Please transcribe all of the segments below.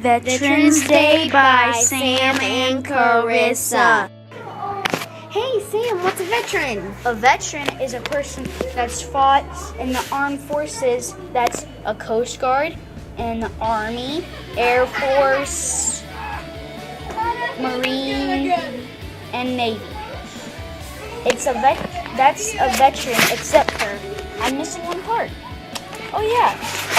Veterans Day by Sam and Carissa. Hey Sam, what's a veteran? A veteran is a person that's fought in the armed forces. That's a Coast Guard, and the Army, Air Force, Marine, and Navy. That's a veteran, except for I'm missing one part. Oh yeah,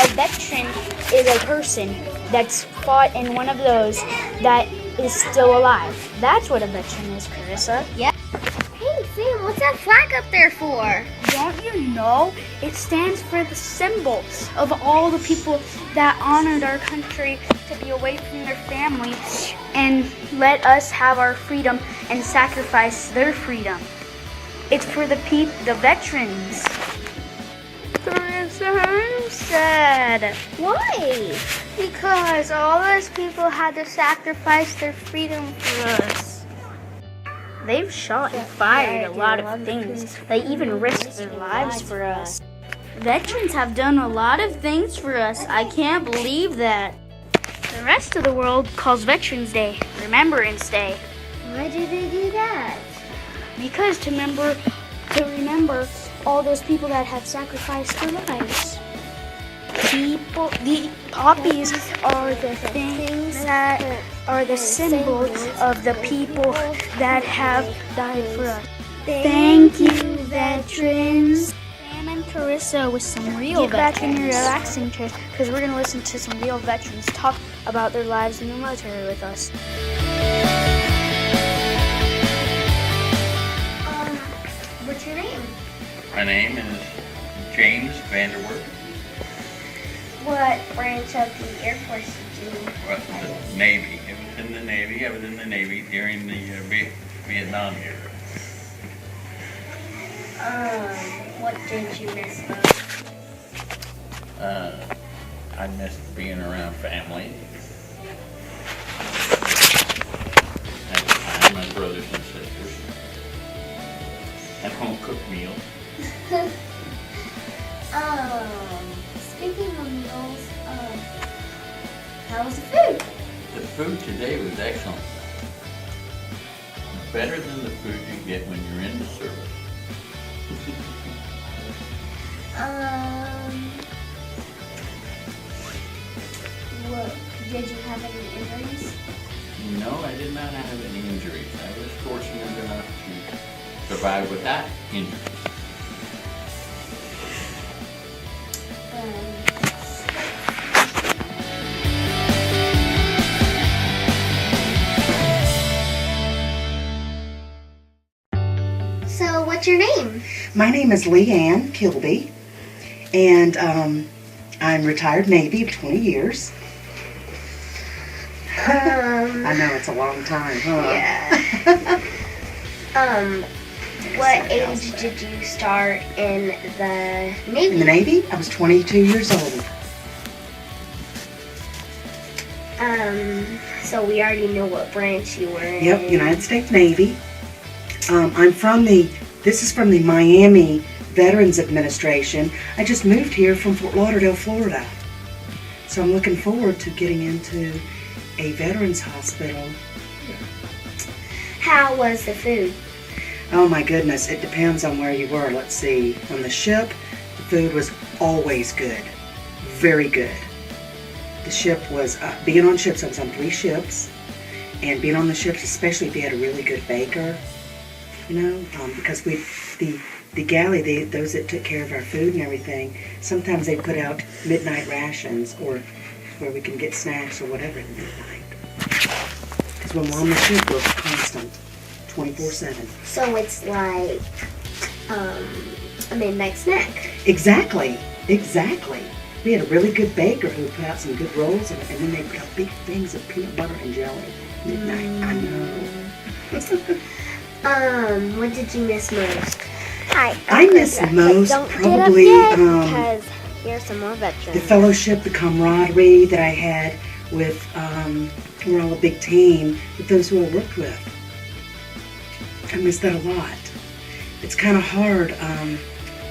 a veteran is a person that's fought in one of those that is still alive. That's what a veteran is, Carissa. Yeah. Hey Sam, what's that flag up there for? Don't you know? It stands for the symbol of all the people that honored our country to be away from their family and let us have our freedom and sacrifice their freedom. It's for the veterans. Carissa, I'm sad. Why? Because all those people had to sacrifice their freedom for us. They've shot and fired a lot of things. They even risked their lives for us. Veterans have done a lot of things for us. I can't believe that. The rest of the world calls Veterans Day Remembrance Day. Why do they do that? Because to remember all those people that have sacrificed their lives. The poppies are the things that are the symbols of the people that have died for us. Thank you, veterans. Sam and Carissa with some real veterans. Get back in your relaxing chairs because we're going to listen to some real veterans talk about their lives in the military with us. What's your name? My name is James Vanderwerf. What branch of the Air Force did you? Well, the Navy. It was in the Navy. I was in the Navy during the Vietnam era. What did you miss most? I missed being around family. And my brothers and sisters. And home-cooked meals. Speaking of meals, how was the food? The food today was excellent. Better than the food you get when you're in the service. What, did you have any injuries? No, I did not have any injuries. I was fortunate enough to survive without injuries. So, what's your name? My name is Leanne Kilby, and I'm retired Navy of 20 years. I know it's a long time, huh? Yeah. What age did you start in the Navy? In the Navy, I was 22 years old. So we already know what branch you were in. Yep, United States Navy. This is from the Miami Veterans Administration. I just moved here from Fort Lauderdale, Florida. So I'm looking forward to getting into a veterans hospital. How was the food? Oh my goodness, it depends on where you were. Let's see, on the ship, the food was always good, very good. The ship was, being on ships, I was on 3 ships, and being on the ships, especially if you had a really good baker, you know, because the galley, those that took care of our food and everything, sometimes they put out midnight rations, or where we can get snacks or whatever at midnight. Because when we're on the ship, we're constant. 24/7. So it's like a midnight snack. Exactly. We had a really good baker who put out some good rolls, and then they put out big things of peanut butter and jelly. Midnight, I know. What did you miss most? I miss most probably because here's some more veterans. the fellowship, the camaraderie that I had with, we're all a big team, with those who I worked with. I miss that a lot. It's kind of hard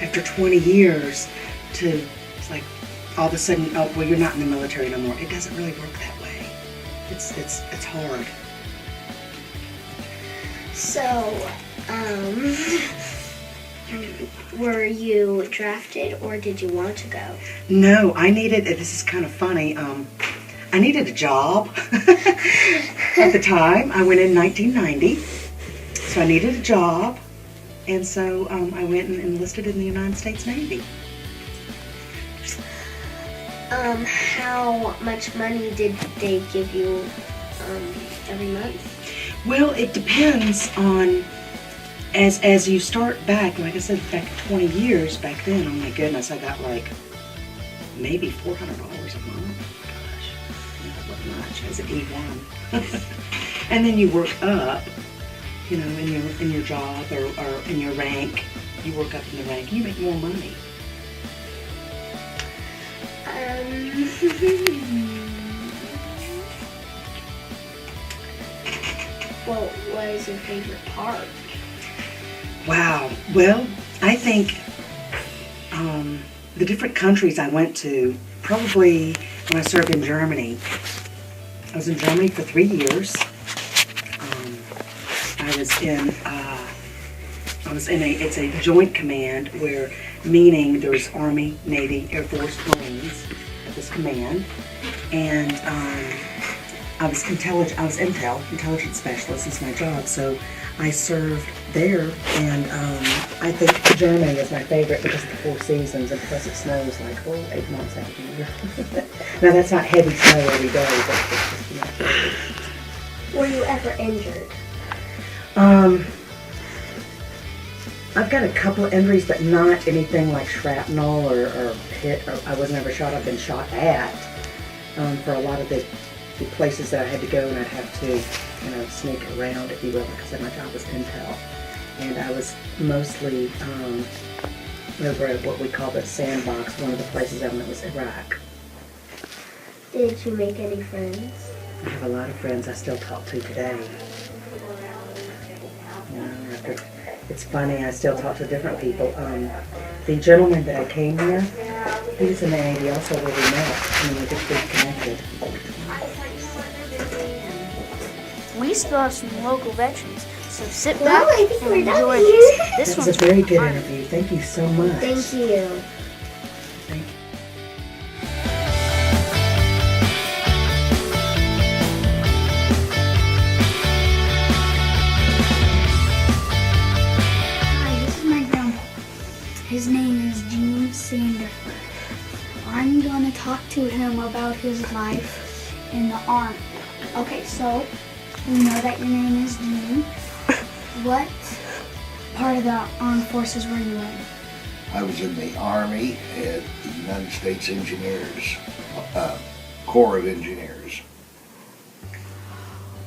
after 20 years to, it's like all of a sudden, oh, well, you're not in the military no more. It doesn't really work that way. It's hard. So, were you drafted or did you want to go? No, this is kind of funny. I needed a job at the time. I went in 1990, so I needed a job, and so I went and enlisted in the United States Navy. How much money did they give you every month? Well, it depends on, as you start back, like I said, back 20 years back then, oh my goodness, I got like maybe $400 a month. Gosh, that wasn't much as an E1. And then you work up, you know, in your job or in your rank. You work up in the rank, you make more money. Well, what is your favorite part? Wow. Well, I think the different countries I went to, probably when I served in Germany. I was in Germany for 3 years. It's a joint command where, meaning there's Army, Navy, Air Force, Marines at this command. And I was intelligence specialist is my job, so I served there, and I think Germany is my favorite because of the 4 seasons, and plus it snows like 8 months out of the year. Now that's not heavy snow every day, but it's just, Were you ever injured? I've got a couple of injuries, but not anything like shrapnel or hit. Or I was never shot. I've been shot at for a lot of the places that I had to go, and I'd have to, sneak around, if you will. Like I said, my job was intel, and I was mostly over at what we call the sandbox. One of the places I went was Iraq. Did you make any friends? I have a lot of friends I still talk to today. It's funny, I still talk to different people. The gentleman that I came here, he was in the Navy also where we met, and we just reconnected. We still have some local veterans, so sit back I think and we're done enjoy here. this. That was a very good interview. Thank you so much. Thank you. Thank you. Hi, this is my grandpa. His name is Gene Sanderford. I'm going to talk to him about his life in the Army. Okay, so we know that your name is Gene. What part of the armed forces were you in? I was in the Army at the United States Engineers, Corps of Engineers.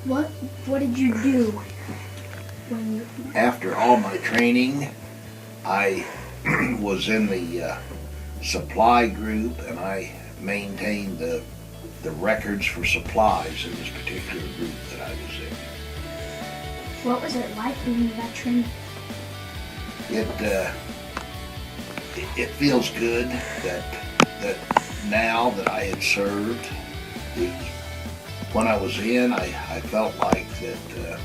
What did you do when you... After all my training, I was in the supply group, and I maintained the records for supplies in this particular group that I was in. What was it like being a veteran? It feels good that now that I had served, when I was in, I felt like that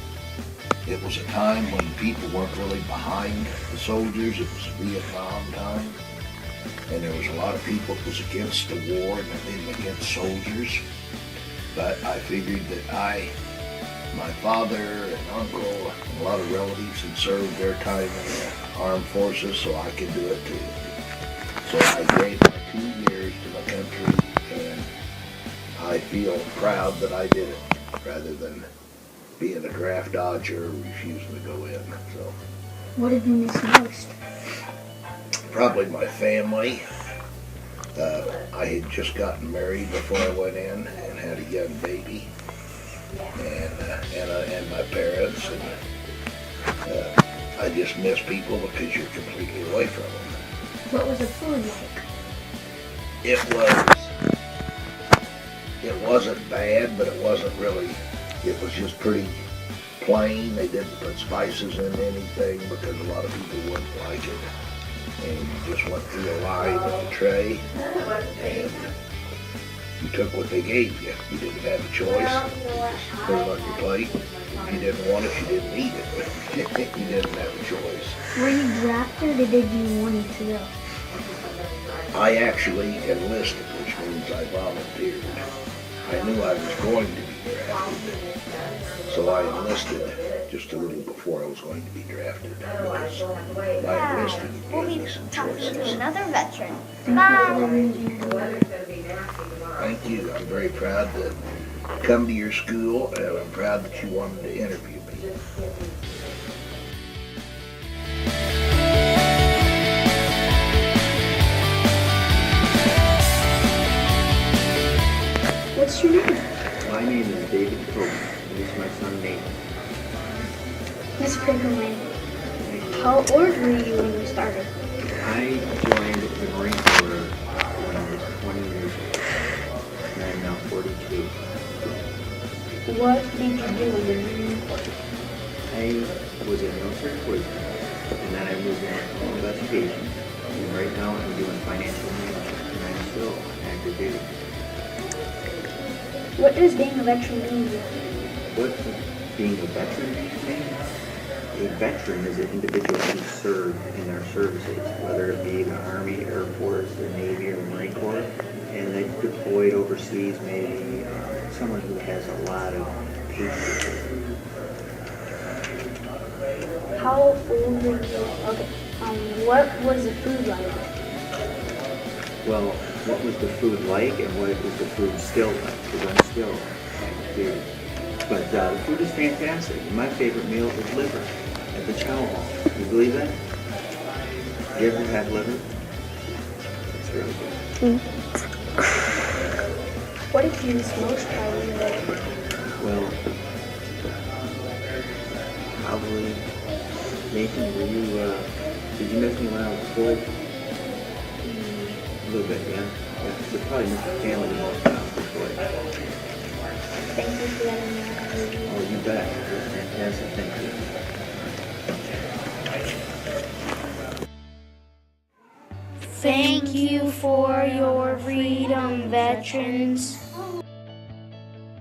it was a time when people weren't really behind the soldiers. It was Vietnam time, and there was a lot of people that was against the war and against soldiers. But I figured that my father and uncle and a lot of relatives had served their time in the armed forces, so I could do it too. So I gave my 2 years to my country, and I feel proud that I did it, rather than being a draft dodger or refusing to go in. So What did you miss most? probably my family. I had just gotten married before I went in and had a young baby, and my parents, and I just miss people because you're completely away from them. What was the food like? It wasn't bad, but it wasn't really. It was just pretty plain. They didn't put spices in anything because a lot of people wouldn't like it. And you just went through a line with the tray, and You took what they gave you. You didn't have a choice. Put it on your plate. If you didn't want it, you didn't eat it. You didn't have a choice. Were you drafted or did you want to go? I actually enlisted, which means I volunteered. I knew I was going to be drafted, so I enlisted just a little before I was going to be drafted. Because by enlisted, We'll it be gave me some talking to choices. another veteran. Thank you. I'm very proud to come to your school, and I'm proud that you wanted to interview me. What's your name? My name is David Cope. This is my son Nathan. Miss Pickerman. How old were you when you started? I joined the Marine Corps when I was 20 years old, and I'm now 42. What did you do in the Marine Corps? I was a military policeman, and then I moved into investigation. And right now I'm doing financial management, and I'm still active duty. What does being a veteran mean? What being a veteran means? A veteran is an individual who served in our services, whether it be the Army, Air Force, the Navy, or the Marine Corps, and they deployed overseas, maybe someone who has a lot of patriotism. How old were you? Okay. What was the food like? Well, what was the food like and what was the food still like? Because I'm still active duty. But the food is fantastic. My favorite meal is liver at the chow hall. You believe that? You ever had liver? It's really good. What did you miss most while you were there? Well, probably, Nathan, were you, did you miss me when I was deployed? A little bit, yeah. You probably miss your family the most when I was deployed. Thank you for letting me know. Oh, you bet. It was fantastic. Thank you. Thank you for your freedom, veterans.